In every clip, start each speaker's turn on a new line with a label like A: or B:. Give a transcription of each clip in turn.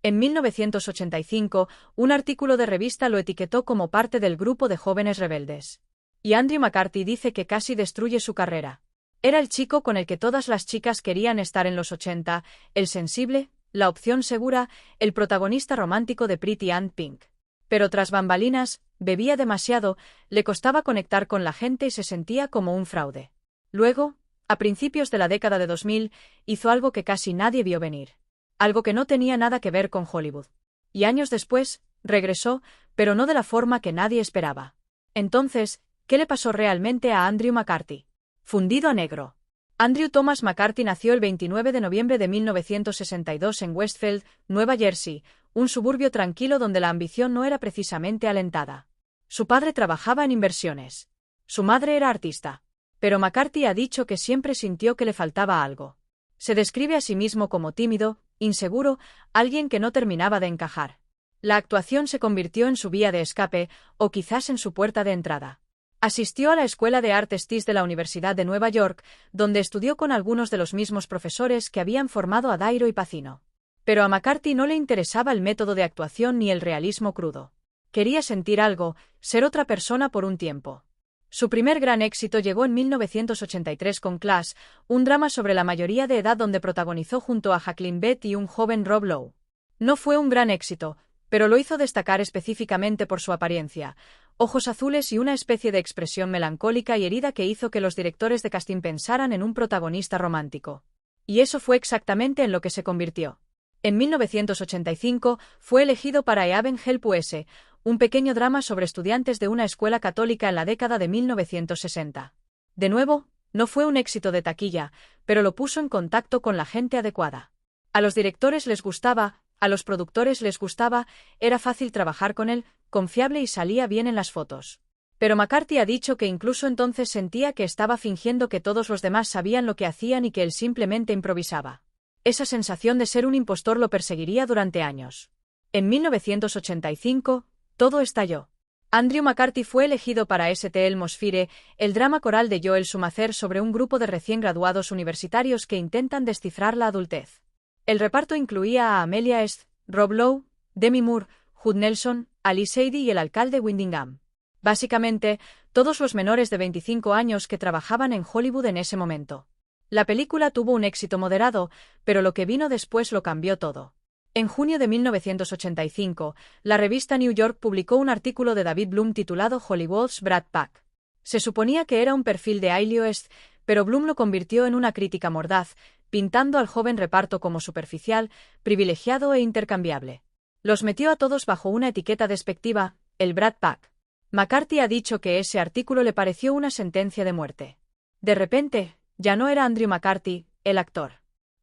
A: En 1985, un artículo de revista lo etiquetó como parte del grupo de jóvenes rebeldes. Y Andrew McCarthy dice que casi destruye su carrera. Era el chico con el que todas las chicas querían estar en los 80, el sensible, la opción segura, el protagonista romántico de Pretty and Pink. Pero tras bambalinas, bebía demasiado, le costaba conectar con la gente y se sentía como un fraude. Luego, a principios de la década de 2000, hizo algo que casi nadie vio venir. Algo que no tenía nada que ver con Hollywood. Y años después, regresó, pero no de la forma que nadie esperaba. Entonces, ¿qué le pasó realmente a Andrew McCarthy? Fundido a negro. Andrew Thomas McCarthy nació el 29 de noviembre de 1962 en Westfield, Nueva Jersey, un suburbio tranquilo donde la ambición no era precisamente alentada. Su padre trabajaba en inversiones. Su madre era artista. Pero McCarthy ha dicho que siempre sintió que le faltaba algo. Se describe a sí mismo como tímido, inseguro, alguien que no terminaba de encajar. La actuación se convirtió en su vía de escape, o quizás en su puerta de entrada. Asistió a la Escuela de Artes TIS de la Universidad de Nueva York, donde estudió con algunos de los mismos profesores que habían formado a Dairo y Pacino. Pero a McCarthy no le interesaba el método de actuación ni el realismo crudo. Quería sentir algo, ser otra persona por un tiempo. Su primer gran éxito llegó en 1983 con Class, un drama sobre la mayoría de edad donde protagonizó junto a Jacqueline Bett y un joven Rob Lowe. No fue un gran éxito, pero lo hizo destacar específicamente por su apariencia, ojos azules y una especie de expresión melancólica y herida que hizo que los directores de casting pensaran en un protagonista romántico. Y eso fue exactamente en lo que se convirtió. En 1985 fue elegido para Heaven Help US, un pequeño drama sobre estudiantes de una escuela católica en la década de 1960. De nuevo, no fue un éxito de taquilla, pero lo puso en contacto con la gente adecuada. A los directores les gustaba, a los productores les gustaba, era fácil trabajar con él, confiable y salía bien en las fotos. Pero McCarthy ha dicho que incluso entonces sentía que estaba fingiendo que todos los demás sabían lo que hacían y que él simplemente improvisaba. Esa sensación de ser un impostor lo perseguiría durante años. En 1985, todo estalló. Andrew McCarthy fue elegido para St. Elmo's Fire, el drama coral de Joel Schumacher sobre un grupo de recién graduados universitarios que intentan descifrar la adultez. El reparto incluía a Amelia Est, Rob Lowe, Demi Moore, Judd Nelson, Ali Sheedy y el alcalde Windingham. Básicamente, todos los menores de 25 años que trabajaban en Hollywood en ese momento. La película tuvo un éxito moderado, pero lo que vino después lo cambió todo. En junio de 1985, la revista New York publicó un artículo de David Bloom titulado Hollywood's Brat Pack. Se suponía que era un perfil de Ailey West, pero Bloom lo convirtió en una crítica mordaz, pintando al joven reparto como superficial, privilegiado e intercambiable. Los metió a todos bajo una etiqueta despectiva, el Brat Pack. McCarthy ha dicho que ese artículo le pareció una sentencia de muerte. De repente, ya no era Andrew McCarthy, el actor.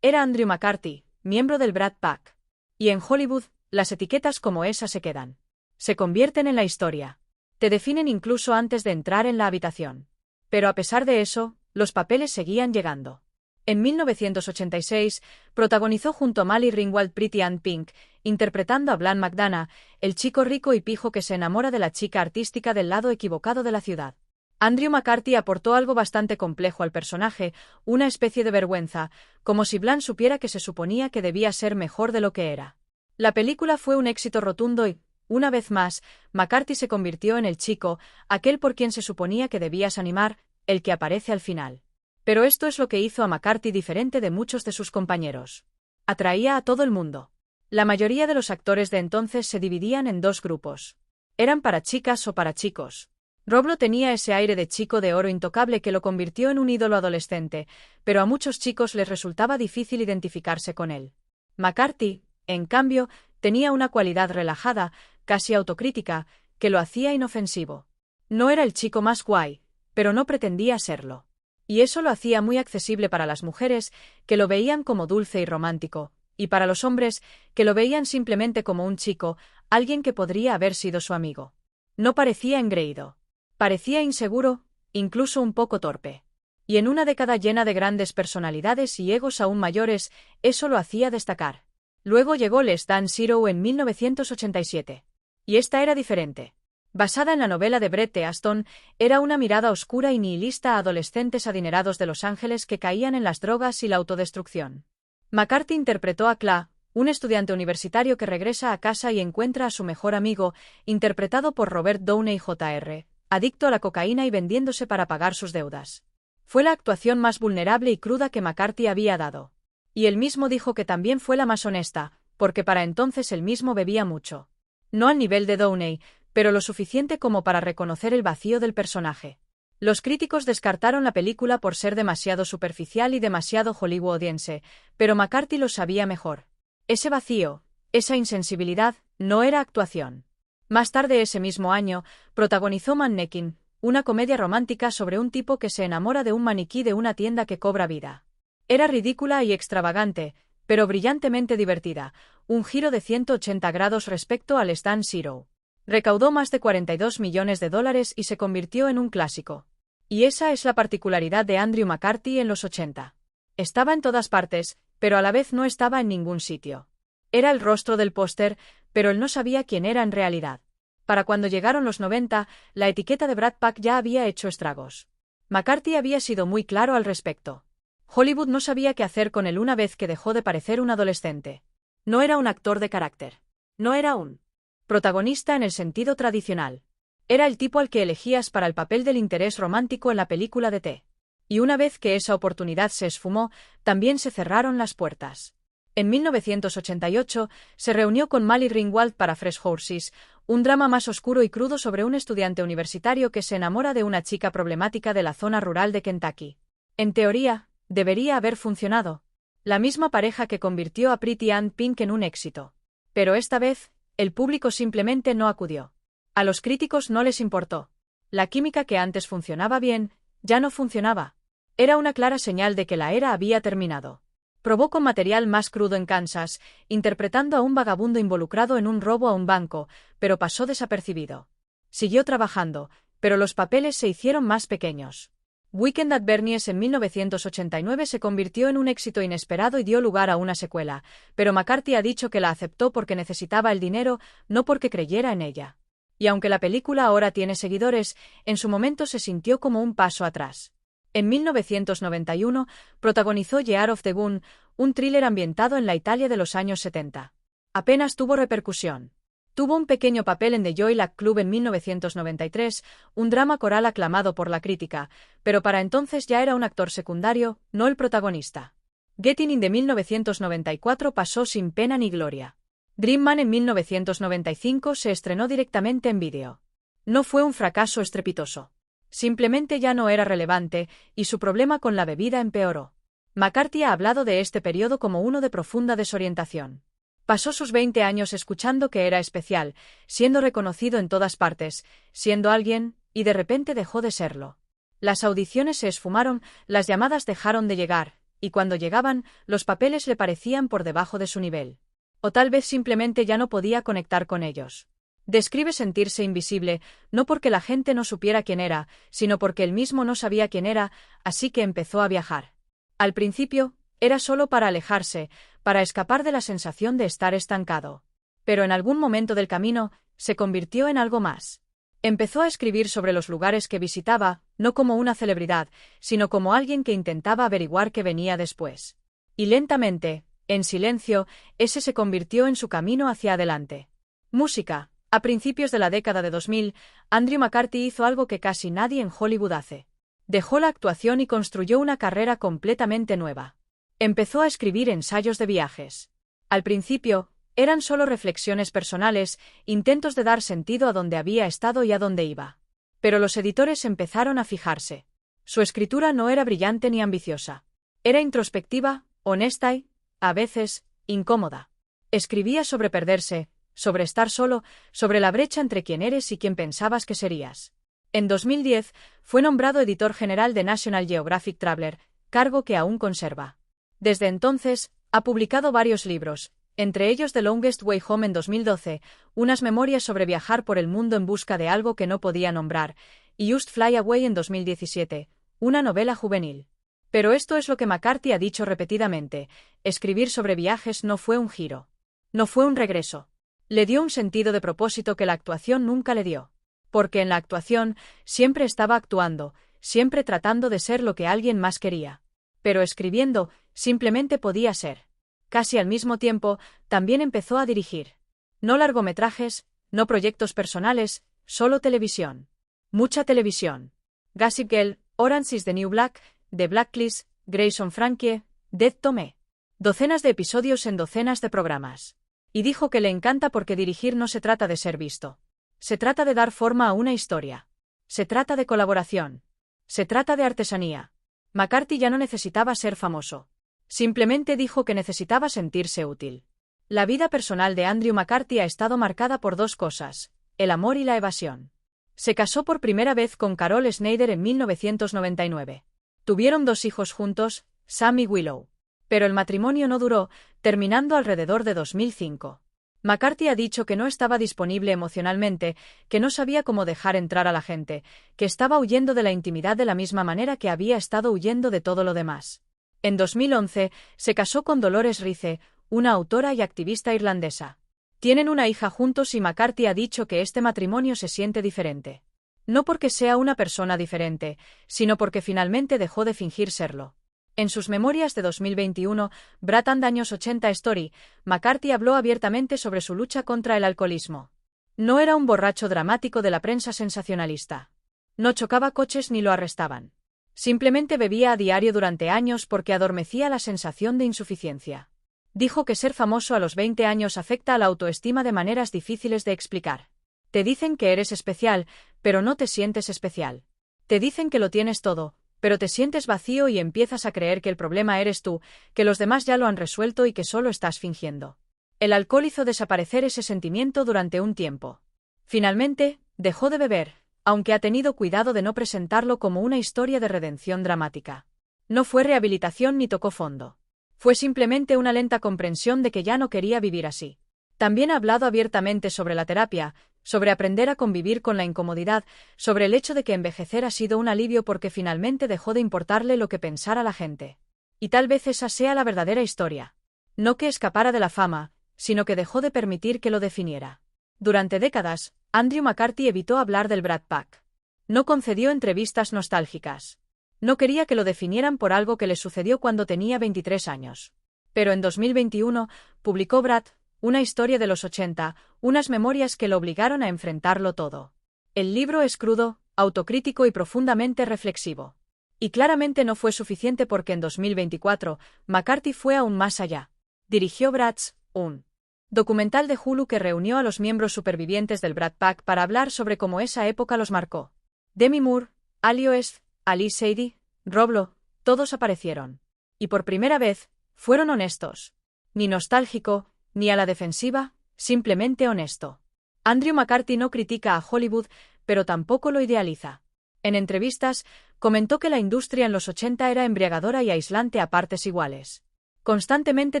A: Era Andrew McCarthy, miembro del Brat Pack. Y en Hollywood, las etiquetas como esa se quedan. Se convierten en la historia. Te definen incluso antes de entrar en la habitación. Pero a pesar de eso, los papeles seguían llegando. En 1986, protagonizó junto a Molly Ringwald Pretty and Pink, interpretando a Bland McDonough, el chico rico y pijo que se enamora de la chica artística del lado equivocado de la ciudad. Andrew McCarthy aportó algo bastante complejo al personaje, una especie de vergüenza, como si Bland supiera que se suponía que debía ser mejor de lo que era. La película fue un éxito rotundo y, una vez más, McCarthy se convirtió en el chico, aquel por quien se suponía que debías animar, el que aparece al final. Pero esto es lo que hizo a McCarthy diferente de muchos de sus compañeros. Atraía a todo el mundo. La mayoría de los actores de entonces se dividían en dos grupos. Eran para chicas o para chicos. Rob Lowe tenía ese aire de chico de oro intocable que lo convirtió en un ídolo adolescente, pero a muchos chicos les resultaba difícil identificarse con él. McCarthy, en cambio, tenía una cualidad relajada, casi autocrítica, que lo hacía inofensivo. No era el chico más guay, pero no pretendía serlo. Y eso lo hacía muy accesible para las mujeres, que lo veían como dulce y romántico, y para los hombres, que lo veían simplemente como un chico, alguien que podría haber sido su amigo. No parecía engreído. Parecía inseguro, incluso un poco torpe. Y en una década llena de grandes personalidades y egos aún mayores, eso lo hacía destacar. Luego llegó Less Than Zero en 1987. Y esta era diferente. Basada en la novela de Bret Easton, era una mirada oscura y nihilista a adolescentes adinerados de Los Ángeles que caían en las drogas y la autodestrucción. McCarthy interpretó a Cla, Un estudiante universitario que regresa a casa y encuentra a su mejor amigo, interpretado por Robert Downey Jr., adicto a la cocaína y vendiéndose para pagar sus deudas. Fue la actuación más vulnerable y cruda que McCarthy había dado. Y él mismo dijo que también fue la más honesta, porque para entonces él mismo bebía mucho. No al nivel de Downey, pero lo suficiente como para reconocer el vacío del personaje. Los críticos descartaron la película por ser demasiado superficial y demasiado hollywoodiense, pero McCarthy lo sabía mejor. Ese vacío, esa insensibilidad, no era actuación. Más tarde ese mismo año, protagonizó Mannequin, una comedia romántica sobre un tipo que se enamora de un maniquí de una tienda que cobra vida. Era ridícula y extravagante, pero brillantemente divertida, un giro de 180 grados respecto al Stand Zero. Recaudó más de $42 millones y se convirtió en un clásico. Y esa es la particularidad de Andrew McCarthy en los 80. Estaba en todas partes, pero a la vez no estaba en ningún sitio. Era el rostro del póster, pero él no sabía quién era en realidad. Para cuando llegaron los 90, la etiqueta de Brad Pack ya había hecho estragos. McCarthy había sido muy claro al respecto. Hollywood no sabía qué hacer con él una vez que dejó de parecer un adolescente. No era un actor de carácter. No era un protagonista en el sentido tradicional. Era el tipo al que elegías para el papel del interés romántico en la película de T. Y una vez que esa oportunidad se esfumó, también se cerraron las puertas. En 1988, se reunió con Molly Ringwald para Fresh Horses, un drama más oscuro y crudo sobre un estudiante universitario que se enamora de una chica problemática de la zona rural de Kentucky. En teoría, debería haber funcionado. La misma pareja que convirtió a Pretty and Pink en un éxito. Pero esta vez, el público simplemente no acudió. A los críticos no les importó. La química que antes funcionaba bien, ya no funcionaba. Era una clara señal de que la era había terminado. Probó con material más crudo en Kansas, interpretando a un vagabundo involucrado en un robo a un banco, pero pasó desapercibido. Siguió trabajando, pero los papeles se hicieron más pequeños. Weekend at Bernie's en 1989 se convirtió en un éxito inesperado y dio lugar a una secuela, pero McCarthy ha dicho que la aceptó porque necesitaba el dinero, no porque creyera en ella. Y aunque la película ahora tiene seguidores, en su momento se sintió como un paso atrás. En 1991, protagonizó Year of the Gun, un thriller ambientado en la Italia de los años 70. Apenas tuvo repercusión. Tuvo un pequeño papel en The Joy Luck Club en 1993, un drama coral aclamado por la crítica, pero para entonces ya era un actor secundario, no el protagonista. Getting In de 1994 pasó sin pena ni gloria. Dream Man en 1995 se estrenó directamente en vídeo. No fue un fracaso estrepitoso. Simplemente ya no era relevante, y su problema con la bebida empeoró. McCarthy ha hablado de este periodo como uno de profunda desorientación. Pasó sus 20 años escuchando que era especial, siendo reconocido en todas partes, siendo alguien, y de repente dejó de serlo. Las audiciones se esfumaron, las llamadas dejaron de llegar, y cuando llegaban, los papeles le parecían por debajo de su nivel. O tal vez simplemente ya no podía conectar con ellos. Describe sentirse invisible, no porque la gente no supiera quién era, sino porque él mismo no sabía quién era, así que empezó a viajar. Al principio, era solo para alejarse, para escapar de la sensación de estar estancado. Pero en algún momento del camino, se convirtió en algo más. Empezó a escribir sobre los lugares que visitaba, no como una celebridad, sino como alguien que intentaba averiguar qué venía después. Y lentamente, en silencio, ese se convirtió en su camino hacia adelante. Música. A principios de la década de 2000, Andrew McCarthy hizo algo que casi nadie en Hollywood hace. Dejó la actuación y construyó una carrera completamente nueva. Empezó a escribir ensayos de viajes. Al principio, eran solo reflexiones personales, intentos de dar sentido a dónde había estado y a dónde iba. Pero los editores empezaron a fijarse. Su escritura no era brillante ni ambiciosa. Era introspectiva, honesta y, a veces, incómoda. Escribía sobre perderse, sobre estar solo, sobre la brecha entre quién eres y quién pensabas que serías. En 2010, fue nombrado editor general de National Geographic Traveler, cargo que aún conserva. Desde entonces, ha publicado varios libros, entre ellos The Longest Way Home en 2012, unas memorias sobre viajar por el mundo en busca de algo que no podía nombrar, y Just Fly Away en 2017, una novela juvenil. Pero esto es lo que McCarthy ha dicho repetidamente: escribir sobre viajes no fue un giro. No fue un regreso. Le dio un sentido de propósito que la actuación nunca le dio. Porque en la actuación, siempre estaba actuando, siempre tratando de ser lo que alguien más quería. Pero escribiendo, simplemente podía ser. Casi al mismo tiempo, también empezó a dirigir. No largometrajes, no proyectos personales, solo televisión. Mucha televisión. Gossip Girl, Orange is the New Black, The Blacklist, Grace on Frankie, Dead to Me. Docenas de episodios en docenas de programas. Y dijo que le encanta porque dirigir no se trata de ser visto. Se trata de dar forma a una historia. Se trata de colaboración. Se trata de artesanía. McCarthy ya no necesitaba ser famoso. Simplemente dijo que necesitaba sentirse útil. La vida personal de Andrew McCarthy ha estado marcada por dos cosas: el amor y la evasión. Se casó por primera vez con Carol Schneider en 1999. Tuvieron 2 hijos juntos, Sam y Willow. Pero el matrimonio no duró, terminando alrededor de 2005. McCarthy ha dicho que no estaba disponible emocionalmente, que no sabía cómo dejar entrar a la gente, que estaba huyendo de la intimidad de la misma manera que había estado huyendo de todo lo demás. En 2011, se casó con Dolores Rice, una autora y activista irlandesa. Tienen una hija juntos y McCarthy ha dicho que este matrimonio se siente diferente. No porque sea una persona diferente, sino porque finalmente dejó de fingir serlo. En sus memorias de 2021, Brad and Años 80 Story, McCarthy habló abiertamente sobre su lucha contra el alcoholismo. No era un borracho dramático de la prensa sensacionalista. No chocaba coches ni lo arrestaban. Simplemente bebía a diario durante años porque adormecía la sensación de insuficiencia. Dijo que ser famoso a los 20 años afecta a la autoestima de maneras difíciles de explicar. Te dicen que eres especial, pero no te sientes especial. Te dicen que lo tienes todo, pero te sientes vacío y empiezas a creer que el problema eres tú, que los demás ya lo han resuelto y que solo estás fingiendo. El alcohol hizo desaparecer ese sentimiento durante un tiempo. Finalmente, dejó de beber, aunque ha tenido cuidado de no presentarlo como una historia de redención dramática. No fue rehabilitación ni tocó fondo. Fue simplemente una lenta comprensión de que ya no quería vivir así. También ha hablado abiertamente sobre la terapia, sobre aprender a convivir con la incomodidad, sobre el hecho de que envejecer ha sido un alivio porque finalmente dejó de importarle lo que pensara la gente. Y tal vez esa sea la verdadera historia. No que escapara de la fama, sino que dejó de permitir que lo definiera. Durante décadas, Andrew McCarthy evitó hablar del Brat Pack. No concedió entrevistas nostálgicas. No quería que lo definieran por algo que le sucedió cuando tenía 23 años. Pero en 2021, publicó Brat, una historia de los 80, unas memorias que lo obligaron a enfrentarlo todo. El libro es crudo, autocrítico y profundamente reflexivo. Y claramente no fue suficiente porque en 2024, McCarthy fue aún más allá. Dirigió Bratz, un documental de Hulu que reunió a los miembros supervivientes del Brat Pack para hablar sobre cómo esa época los marcó. Demi Moore, Ali Oest, Ali Sadie, Rob Lowe, todos aparecieron. Y por primera vez, fueron honestos. Ni nostálgico, ni a la defensiva, simplemente honesto. Andrew McCarthy no critica a Hollywood, pero tampoco lo idealiza. En entrevistas, comentó que la industria en los 80 era embriagadora y aislante a partes iguales. Constantemente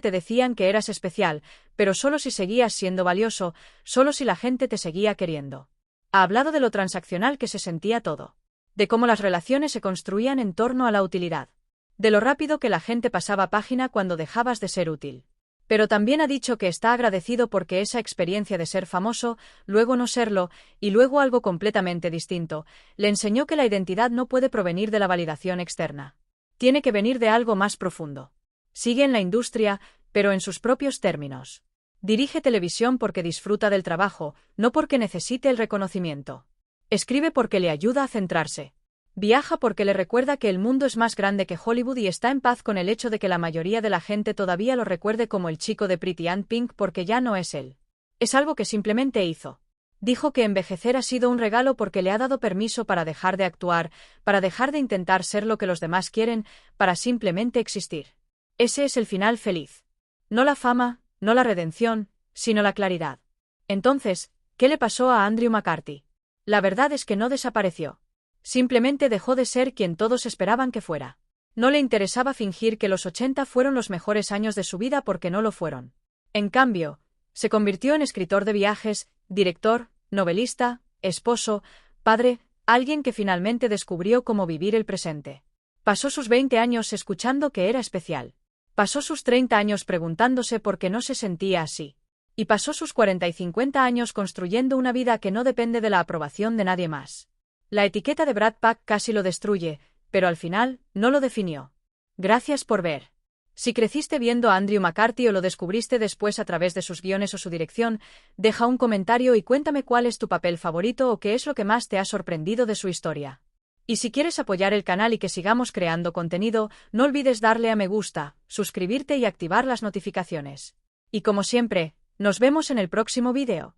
A: te decían que eras especial, pero solo si seguías siendo valioso, solo si la gente te seguía queriendo. Ha hablado de lo transaccional que se sentía todo. De cómo las relaciones se construían en torno a la utilidad. De lo rápido que la gente pasaba página cuando dejabas de ser útil. Pero también ha dicho que está agradecido porque esa experiencia de ser famoso, luego no serlo, y luego algo completamente distinto, le enseñó que la identidad no puede provenir de la validación externa. Tiene que venir de algo más profundo. Sigue en la industria, pero en sus propios términos. Dirige televisión porque disfruta del trabajo, no porque necesite el reconocimiento. Escribe porque le ayuda a centrarse. Viaja porque le recuerda que el mundo es más grande que Hollywood y está en paz con el hecho de que la mayoría de la gente todavía lo recuerde como el chico de Pretty and Pink porque ya no es él. Es algo que simplemente hizo. Dijo que envejecer ha sido un regalo porque le ha dado permiso para dejar de actuar, para dejar de intentar ser lo que los demás quieren, para simplemente existir. Ese es el final feliz. No la fama, no la redención, sino la claridad. Entonces, ¿qué le pasó a Andrew McCarthy? La verdad es que no desapareció. Simplemente dejó de ser quien todos esperaban que fuera. No le interesaba fingir que los 80 fueron los mejores años de su vida porque no lo fueron. En cambio, se convirtió en escritor de viajes, director, novelista, esposo, padre, alguien que finalmente descubrió cómo vivir el presente. Pasó sus 20 años escuchando que era especial. Pasó sus 30 años preguntándose por qué no se sentía así. Y pasó sus 40 y 50 años construyendo una vida que no depende de la aprobación de nadie más. La etiqueta de Brat Pack casi lo destruye, pero al final, no lo definió. Gracias por ver. Si creciste viendo a Andrew McCarthy o lo descubriste después a través de sus guiones o su dirección, deja un comentario y cuéntame cuál es tu papel favorito o qué es lo que más te ha sorprendido de su historia. Y si quieres apoyar el canal y que sigamos creando contenido, no olvides darle a me gusta, suscribirte y activar las notificaciones. Y como siempre, nos vemos en el próximo vídeo.